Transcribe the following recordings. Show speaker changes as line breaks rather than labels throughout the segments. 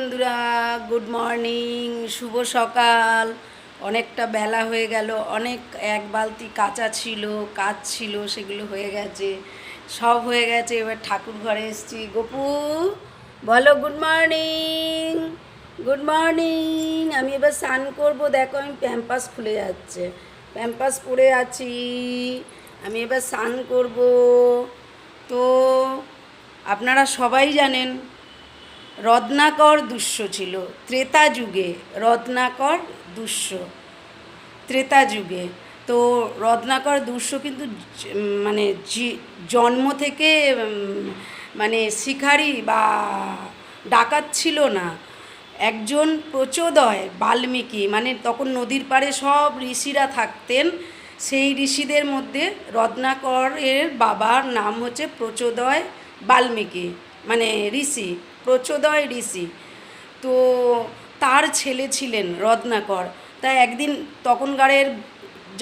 বন্ধুরা, good morning, শুভ সকাল। অনেকটা বেলা হয়ে গেল, অনেক এক বালতি কাঁচা ছিল, কাজ ছিল, সেগুলো হয়ে গেছে, সব হয়ে গেছে। এবার ঠাকুর ঘরে এসেছি। গপু বলো গুড মর্নিং। Good morning. আমি এবার স্নান করবো। দেখো আমি প্যাম্পাস খুলে যাচ্ছে, প্যাম্পাস পরে আছি। আমি এবার স্নান করব। তো আপনারা সবাই জানেন রত্নাকর দুষ্য ছিল ত্রেতা যুগে। রত্নাকর দুষ্য ত্রেতা যুগে। তো রত্নাকর দুষ্য কিন্তু মানে জন্ম থেকে মানে শিকারী বা ডাকাত ছিল না। একজন প্রচোদয় বাল্মীকি, মানে তখন নদীর পাড়ে সব ঋষিরা থাকতেন। সেই ঋষিদের মধ্যে রত্নাকরের বাবার নাম হচ্ছে প্রচোদয় বাল্মীকি, মানে ঋষি, প্রচোদয় ঋষি। তো তার ছেলে ছিলেন রত্নাকর। তাই একদিন তখনকারের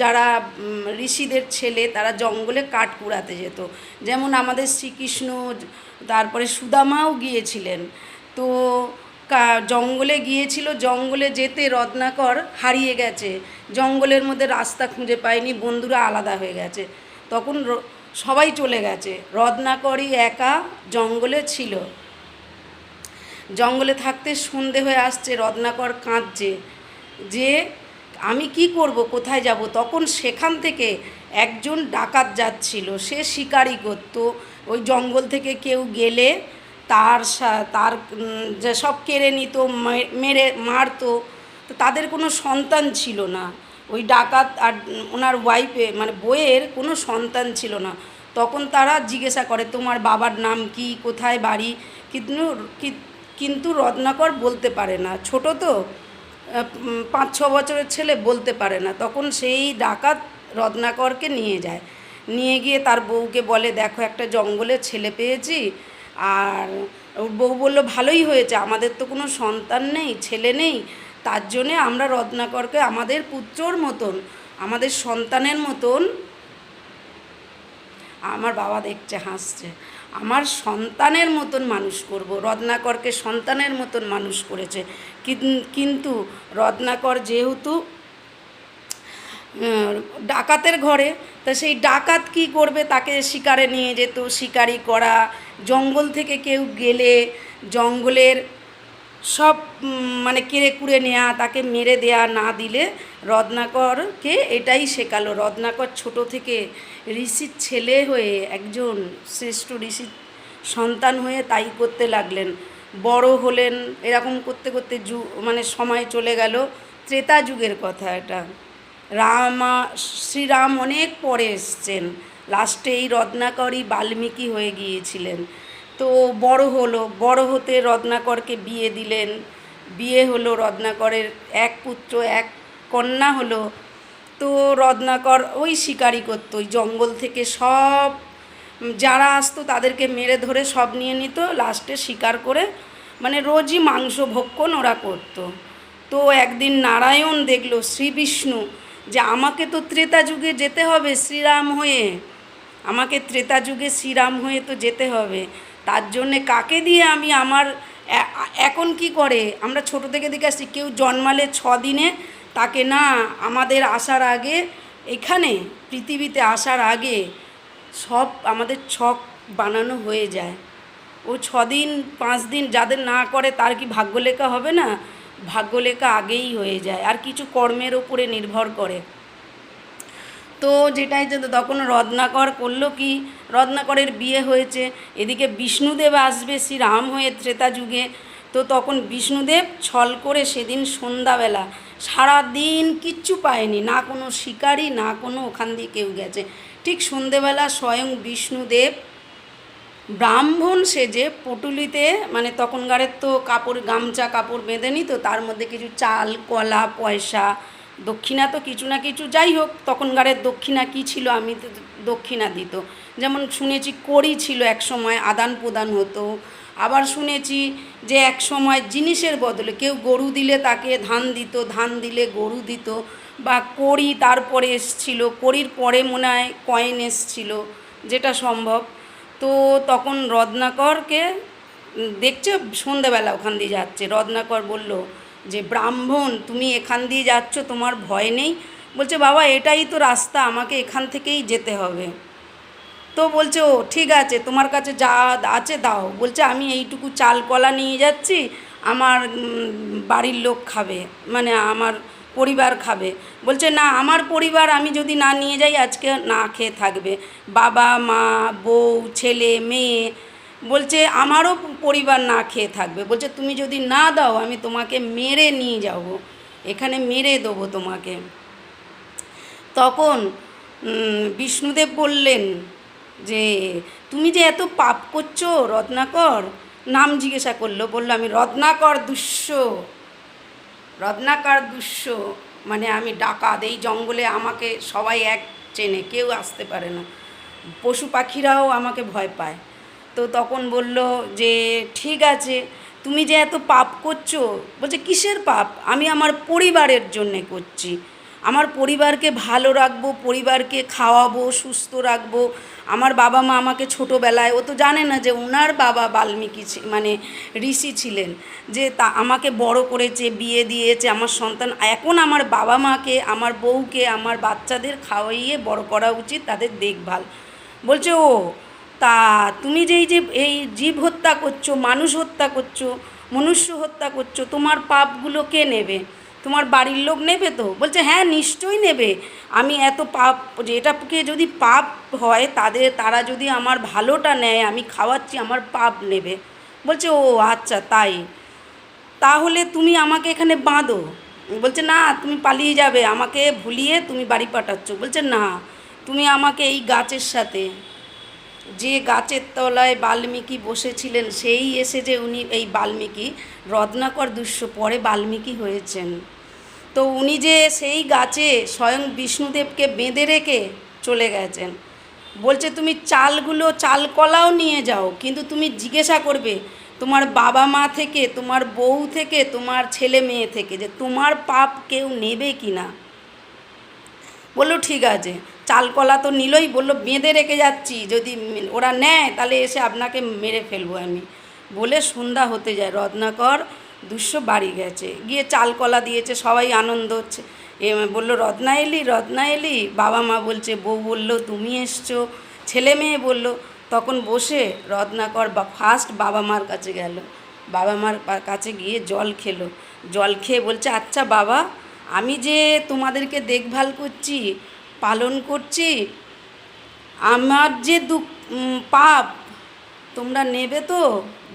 যারা ঋষিদের ছেলে, তারা জঙ্গলে কাঠ কুড়াতে যেত। যেমন আমাদের শ্রীকৃষ্ণ, তারপরে সুদামাও গিয়েছিলেন। তো জঙ্গলে গিয়েছিল, জঙ্গলে যেতে রত্নাকর হারিয়ে গেছে। জঙ্গলের মধ্যে রাস্তা খুঁজে পায়নি, বন্ধুরা আলাদা হয়ে গেছে। তখন সবাই চলে গেছে, রত্নাকরই একা জঙ্গলে ছিল। জঙ্গলে থাকতে সন্ধে হয়ে আসছে, রত্নাকর কাঁদছে যে আমি কি করব, কোথায় যাব। তখন সেখান থেকে একজন ডাকাত যাচ্ছিল, সে শিকারি করত। ওই জঙ্গল থেকে কেউ গেলে তার যে সব কেড়ে নিত, মেরে মারতো। তো তাদের কোনো সন্তান ছিল না। ওই ডাকাত আর ওনার ওয়াইফে, মানে বইয়ের কোনো সন্তান ছিল না। তখন তারা জিজ্ঞাসা করে তোমার বাবার নাম কি, কোথায় বাড়ি। কিন্তু কিন্তু রত্নাকর বলতে পারে না, ছোট তো, 5-6 বছরের ছেলে, বলতে পারে না। তখন সেই ডাকাত রত্নাকরকে নিয়ে যায়, নিয়ে গিয়ে তার বউকে বলে দেখো একটা জঙ্গলে ছেলে পেয়েছি। আর বউ বলল ভালোই হয়েছে, আমাদের তো কোনো সন্তান নেই, ছেলে নেই, তার জন্যে আমরা রত্নাকরকে আমাদের পুত্রর মতন, আমাদের সন্তানের মতন, আমার বাবা দেখছে হাসছে, আমার সন্তানের মতন মানুষ করব। রত্নাকরকে সন্তানের মতন মানুষ করেছে। কিন্তু রত্নাকর যেহেতু ডাকাতের ঘরে, তা সেই ডাকাত কি করবে, তাকে শিকারে নিয়ে যেত, শিকারি করা। জঙ্গল থেকে কেউ গেলে জঙ্গলের সব মানে কেড়ে কুড়ে নেওয়া, তাকে মেরে দেয়া, না দিলে। রত্নাকরকে এটাই শেখালো। রত্নাকর ছোট থেকে ঋষির ছেলে হয়ে, একজন শ্রেষ্ঠ ঋষির সন্তান হয়ে তাই করতে লাগলেন। বড় হলেন, এরকম করতে করতে মানে সময় চলে গেল। ত্রেতা যুগের কথা এটা। শ্রীরাম অনেক পরে এসছেন, লাস্টে এই রত্নাকরই বাল্মীকি হয়ে গিয়েছিলেন। তো বড় হলো, বড় হতে রত্নাকরকে বিয়ে দিলেন। বিয়ে হলো, রত্নাকরের এক পুত্র এক কন্যা হলো। তো রত্নাকর ওই শিকারি করতো, ওই জঙ্গল থেকে সব যারা আসতো তাদেরকে মেরে ধরে সব নিয়ে নিত, লাস্টে শিকার করে, মানে রোজই মাংস ভক্ষণ ওরা করতো। তো একদিন নারায়ণ দেখলো, শ্রী বিষ্ণু, যে আমাকে তো ত্রেতা যুগে যেতে হবে শ্রীরাম হয়ে, আমাকে ত্রেতা যুগে শ্রীরাম হয়ে তো যেতে হবে। তার জন্যে কাকে দিয়ে আমি আমার এখন কি করে, আমরা ছোট থেকে দেখে আসছি, কেউ জন্মালে 6 দিনে তাকে না, আমাদের আসার আগে, এখানে পৃথিবীতে আসার আগে সব আমাদের ছক বানানো হয়ে যায়। ও 6 দিন 5 দিন যাদের না করে তার কি ভাগ্যলেখা হবে না? ভাগ্যলেখা আগেই হয়ে যায়, আর কিছু কর্মের ওপরে নির্ভর করে। তো যেটাই তো তখন রত্নাকর করলো কি, রত্নাকরের বিয়ে হয়েছে, এদিকে বিষ্ণুদেব আসবে শ্রীরাম হয়ে ত্রেতা যুগে। তো তখন বিষ্ণুদেব ছল করে সেদিন সন্ধ্যাবেলা সারা দিন কিচ্ছু পায়নি, না কোনো শিকারি, না কোনো ওখান দিয়ে কেউ গেছে। ঠিক সন্ধেবেলা স্বয়ং বিষ্ণুদেব ব্রাহ্মণ সেজে পটুলিতে, মানে তখনকারের তো কাপড়, গামছা কাপড় বেঁধে নিত, তার মধ্যে কিছু চাল, কলা, পয়সা, দক্ষিণা তো কিছু না কিছু, যাই হোক তখনকারের দক্ষিণা কী ছিল, আমি তো দক্ষিণা দিত। যেমন শুনেছি কড়ি ছিল, এক সময় আদান প্রদান হতো। আবার শুনেছি যে এক সময় জিনিসের বদলে কেউ গরু দিলে তাকে ধান দিত, ধান দিলে গরু দিত, বা কড়ি তারপরে এসছিল, কড়ির পরে মনে হয় কয়েন এসছিল, যেটা সম্ভব। তো তখন রত্নাকরকে দেখছো সন্ধেবেলা ওখান দিয়ে যাচ্ছে। রত্নাকর বলল যে ব্রাহ্মণ তুমি এখান দিয়ে যাচ্ছ, তোমার ভয় নেই? বলছে বাবা এটাই তো রাস্তা, আমাকে এখান থেকেই যেতে হবে। তো বলছে ও ঠিক আছে, তোমার কাছে যা আছে দাও। বলছে আমি এইটুকু চাল কলা নিয়ে যাচ্ছি, আমার বাড়ির লোক খাবে, মানে আমার পরিবার খাবে। বলছে না, আমার পরিবার আমি যদি না নিয়ে যাই আজকে না খেয়ে থাকবে, বাবা মা বউ ছেলে মেয়ে। বলছে আমারও পরিবার না খেয়ে থাকবে। বলছে তুমি যদি না দাও আমি তোমাকে মেরে নিয়ে যাব, এখানে মেরে দেবো তোমাকে। তখন বিষ্ণুদেব বললেন যে তুমি যে এত পাপ করছো রত্নাকর, নাম জিজ্ঞাসা করলো, বললো আমি রত্নাকর দুষ্য। রত্নাকর দুষ্য মানে আমি ডাকাত, এই জঙ্গলে আমাকে সবাই এক চেনে, কেউ আসতে পারে না, পশু পাখিরাও আমাকে ভয় পায়। তো তখন বলল যে ঠিক আছে, তুমি যে এত পাপ করছো। বলছে কিসের পাপ? আমি আমার পরিবারের জন্যে করছি, আমার পরিবারকে ভালো রাখবো, পরিবারকে খাওয়াবো, সুস্থ রাখবো। আমার বাবা মা আমাকে ছোটোবেলায়, ও তো জানে না যে ওনার বাবা বাল্মীকি মানে ঋষি ছিলেন, যে তা আমাকে বড় করেছে, বিয়ে দিয়েছে, আমার সন্তান। এখন আমার বাবা মাকে, আমার বউকে, আমার বাচ্চাদের খাওয়াইয়ে বড় করা উচিত, তাদের দেখভাল। বলছে ও তা তুমি যে এই জীব হত্যা করছো, মানুষ হত্যা করছো, মনুষ্য হত্যা করছো, তোমার পাপগুলো কে নেবে? তোমার বাড়ির লোক নেবে তো? বলছে হ্যাঁ নিশ্চয়ই নেবে। আমি এত পাপ, যে এটাকে যদি পাপ হয় তারা যদি আমার ভালোটা নেয়, আমি খাওয়াচ্ছি, আমার পাপ নেবে। বলছে ও আচ্ছা তাই, তাহলে তুমি আমাকে এখানে বাঁধো। বলছে না, তুমি পালিয়ে যাবে, আমাকে ভুলিয়ে তুমি বাড়ি পাঠাচ্ছ। বলছে না, তুমি আমাকে এই গাছের সাথে, যে গাছের তলায় বাল্মীকি বসেছিলেন সেই এসে, যে উনি এই বাল্মীকি রত্নাকর দুষ্য পরে বাল্মীকি হয়েছেন, তো উনি যে সেই গাছে স্বয়ং বিষ্ণুদেবকে বেঁধে রেখে চলে গেছেন। বলছে তুমি চালগুলো চাল কলাও নিয়ে যাও, কিন্তু তুমি জিজ্ঞাসা করবে তোমার বাবা মা থেকে, তোমার বউ থেকে, তোমার ছেলে মেয়ে থেকে, যে তোমার পাপ কেউ নেবে কি না। বললো ঠিক আছে, চাল কলা তো নিলই, বললো বেঁধে রেখে যাচ্ছি, যদি ওরা নেয় তাহলে এসে আপনাকে মেরে ফেলবো আমি। বলে সন্ধ্যা হতে যায়, রত্নাকর দুষ্য বাড়ি গেছে, গিয়ে চাল কলা দিয়েছে, সবাই আনন্দ হচ্ছে। বললো রত্না এলি, রত্না এলি। বাবা মা বলছে, বউ বললো তুমি এসছো, ছেলে মেয়ে বললো। তখন বসে রত্নাকর ফার্স্ট বাবা মার কাছে গেল, বাবা মার কাছে গিয়ে জল খেলো। জল খেয়ে বলছে আচ্ছা বাবা, আমি যে তোমাদেরকে দেখভাল করছি, পালন করছি, আমার যে পাপ তোমরা নেবে তো?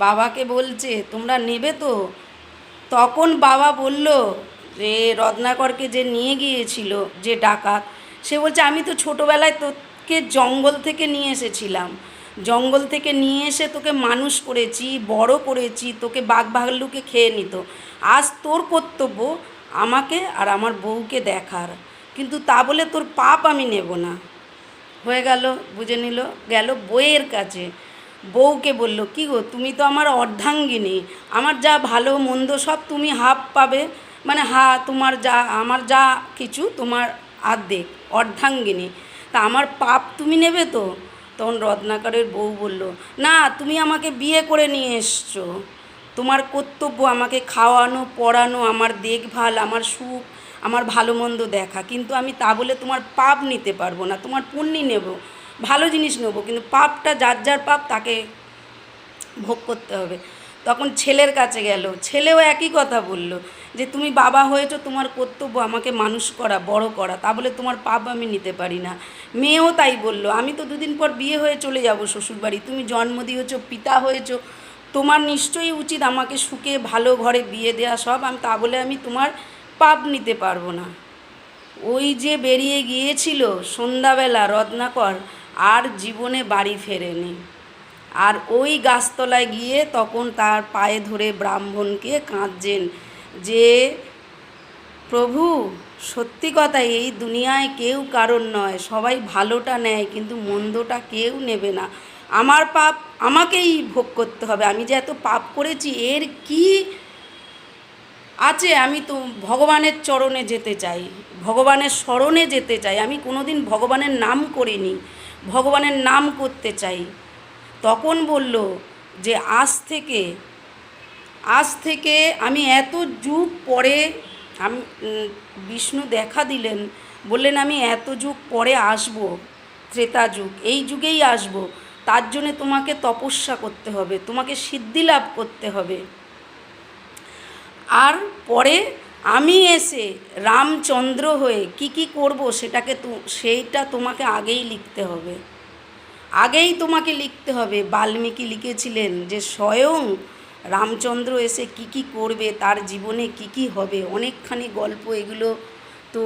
বাবাকে বলছে তোমরা নেবে তো? তখন বাবা বলল যে রত্নাকরকে যে নিয়ে গিয়েছিল, যে ডাকাত, সে বলছে আমি তো ছোটোবেলায় তোকে জঙ্গল থেকে নিয়ে এসেছিলাম, জঙ্গল থেকে নিয়ে এসে তোকে মানুষ করেছি, বড় করেছি, তোকে বাঘ ভাল্লুকে খেয়ে নিত। আজ তোর কর্তব্য আমাকে আর আমার বউকে দেখার, কিন্তু তা বলে তোর পাপ আমি নেব না। হয়ে গেল, বুঝে নিল। গেল বউয়ের কাছে, বউকে বলল কি গো, তুমি তো আমার অর্ধাঙ্গিনী, আমার যা ভালো মন্দ সব তুমি হাফ পাবে, মানে তোমার যা, আমার যা কিছু তোমার অর্ধেক, অর্ধাঙ্গিনী, তা আমার পাপ তুমি নেবে তো? তখন রত্নাকরের বউ বলল না, তুমি আমাকে বিয়ে করে নিয়ে এসছো, তোমার কর্তব্য আমাকে খাওয়ানো পড়ানো, আমার দেখভাল, আমার সুখ, আমার ভালো মন্দ দেখা, কিন্তু আমি তা বলে তোমার পাপ নিতে পারবো না। তোমার পুণ্যি নেব, ভালো জিনিস নেব, কিন্তু পাপটা যার যার পাপ তাকে ভোগ করতে হবে। তখন ছেলের কাছে গেল, ছেলেও একই কথা বলল যে তুমি বাবা হয়েছো, তোমার কর্তব্য আমাকে মানুষ করা, বড় করা, তা বলে তোমার পাপ আমি নিতে পারি না। মেয়েও তাই বলল, আমি তো দুদিন পর বিয়ে হয়ে চলে যাব শ্বশুরবাড়ি, তুমি জন্ম দিয়েছো, পিতা হয়েছো, তোমার নিশ্চয়ই উচিত আমাকে সুখে ভালো ঘরে বিয়ে দেওয়া সব, আমি তা বলে আমি তোমার পাপ নিতে পারবো না। ওই যে বেরিয়ে গিয়েছিল সন্ধ্যাবেলা রত্নাকর, আর জীবনে বাড়ি ফেরেনি। আর ওই গাছতলায় গিয়ে তখন তার পায়ে ধরে ব্রাহ্মণকে কাঁদছেন যে প্রভু, সত্যি কথা, এই দুনিয়ায় কেউ কারণ নয়, সবাই ভালোটা নেয় কিন্তু মন্দটা কেউ নেবে না, আমার পাপ আমাকেই ভোগ করতে হবে, আমি যে এত পাপ করেছি এর কি আছে? আমি তো ভগবানের চরণে যেতে চাই, ভগবানের শরণে যেতে চাই, আমি কোনোদিন ভগবানের নাম করিনি, ভগবানের নাম করতে চাই। তখন বলল যে আজ থেকে আমি এত যুগ পরে আমি বিষ্ণু দেখা দিলেন, বললেন আমি এত যুগ পরে আসব, ত্রেতা যুগ, এই যুগেই আসব, তার জন্যে তোমাকে তপস্যা করতে হবে, তোমাকে সিদ্ধি লাভ করতে হবে। আর পরে আমি এসে রামচন্দ্র হয়ে কি করব সেইটা তোমাকে আগেই লিখতে হবে, আগেই তোমাকে লিখতে হবে। বাল্মীকি লিখেছিলেন যে স্বয়ং রামচন্দ্র এসে কি করবে, তার জীবনে কি হবে, অনেকখানি গল্প এগুলো। তো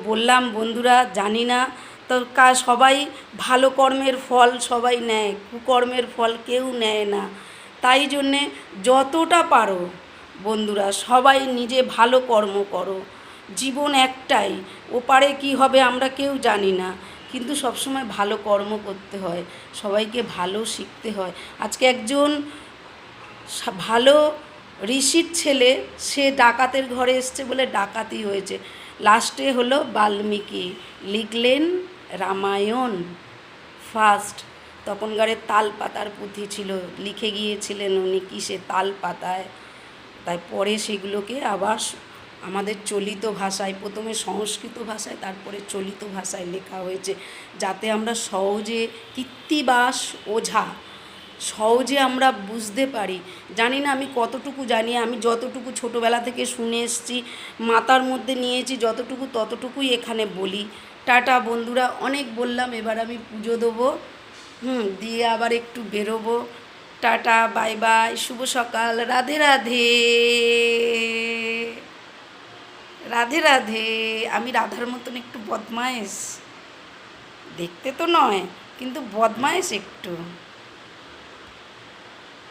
বললাম বন্ধুরা, জানি না তো সবাই ভালো কর্মের ফল সবাই নেয়, কুকর্মের ফল কেউ নেয় না। তাই জন্যে যতটা পারো বন্ধুরা সবাই নিজে ভালো কর্ম করো। জীবন একটাই, ওপারে কি হবে আমরা কেউ জানি না, কিন্তু সবসময় ভালো কর্ম করতে হয়, সবাইকে ভালো শিখতে হয়। আজকে একজন ভালো ঋষির ছেলে, সে ডাকাতের ঘরে এসছে বলে ডাকাতি হয়েছে, লাস্টে হলো বাল্মীকি লিখলেন রামায়ণ ফার্স্ট। তখনকারের তাল পাতার পুঁথি ছিল, লিখে গিয়েছিলেন উনি কিসে, তাল পাতায়। তাই পরে সেগুলোকে আবার আমাদের চলিত ভাষায়, প্রথমে সংস্কৃত ভাষায় তারপরে চলিত ভাষায় লেখা হয়েছে, যাতে আমরা সহজে কৃত্তিবাস ওঝা সহজে আমরা বুঝতে পারি। জানি না আমি কতটুকু জানি, আমি যতটুকু ছোটোবেলা থেকে শুনে এসেছি, মাথার মধ্যে নিয়েছি যতটুকু, ততটুকুই এখানে বলি। টাটা বন্ধুরা, অনেক বললাম, এবার আমি পুজো দেবো, দিয়ে আবার একটু বেরোবো। টাটা, বাই বাই, শুভ সকাল, রাধে রাধে, রাধে রাধে। আমি রাধার মতন একটু বদমায়েশ, দেখতে তো নয় কিন্তু বদমায়েশ একটু।